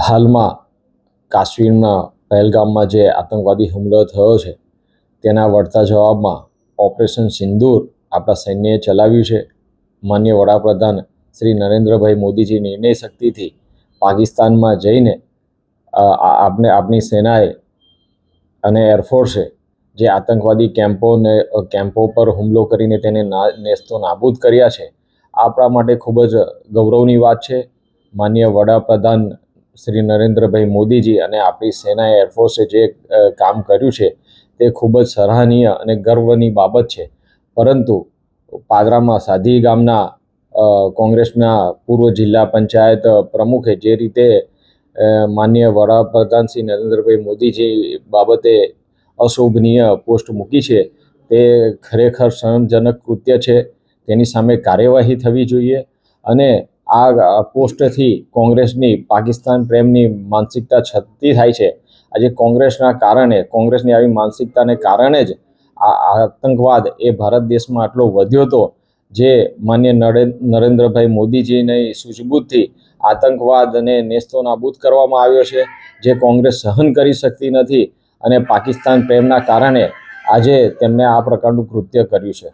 હાલમાં કાશ્મીરના પહેલગામમાં જે આતંકવાદી હુમલો થયો છે તેના વળતા જવાબમાં ઓપરેશન સિંદૂર આપણા સૈન્યએ ચલાવ્યું છે. માનનીય વડાપ્રધાન શ્રી નરેન્દ્રભાઈ મોદીજી નિર્ણય શક્તિથી પાકિસ્તાનમાં જઈને આપણી સેનાએ અને એરફોર્સે જે આતંકવાદી કેમ્પો પર હુમલો કરીને તેને નેસ્તો નાબૂદ કર્યા છે, આપણા માટે ખૂબ જ ગૌરવની વાત છે. માનનીય વડાપ્રધાન શ્રી નરેન્દ્રભાઈ મોદીજી અને આપણી સેનાએ એરફોર્સે જે કામ કર્યું છે તે ખૂબ જ સરાહનીય અને ગર્વની બાબત છે. પરંતુ પાદરામાં સાધી ગામના કોંગ્રેસના પૂર્વ જિલ્લા પંચાયત પ્રમુખે જે રીતે માનનીય વડાપ્રધાન શ્રી નરેન્દ્રભાઈ મોદીજી બાબતે અશોભનીય પોસ્ટ મૂકી છે, તે ખરેખર શરમજનક કૃત્ય છે. તેની સામે કાર્યવાહી થવી જોઈએ અને આ પોસ્ટથી કોંગ્રેસની પાકિસ્તાન પ્રેમની માનસિકતા છતી થાય છે. આજે કોંગ્રેસની આવી માનસિકતાને કારણે જ આ આતંકવાદ એ ભારત દેશમાં આટલો વધ્યો હતો, જે માન્ય નરેન્દ્રભાઈ મોદીજીની સૂઝબૂછથી આતંકવાદને નેસ્તો નાબૂદ કરવામાં આવ્યો છે, જે કોંગ્રેસ સહન કરી શકતી નથી અને પાકિસ્તાન પ્રેમના કારણે આજે તેમણે આ પ્રકારનું કૃત્ય કર્યું છે.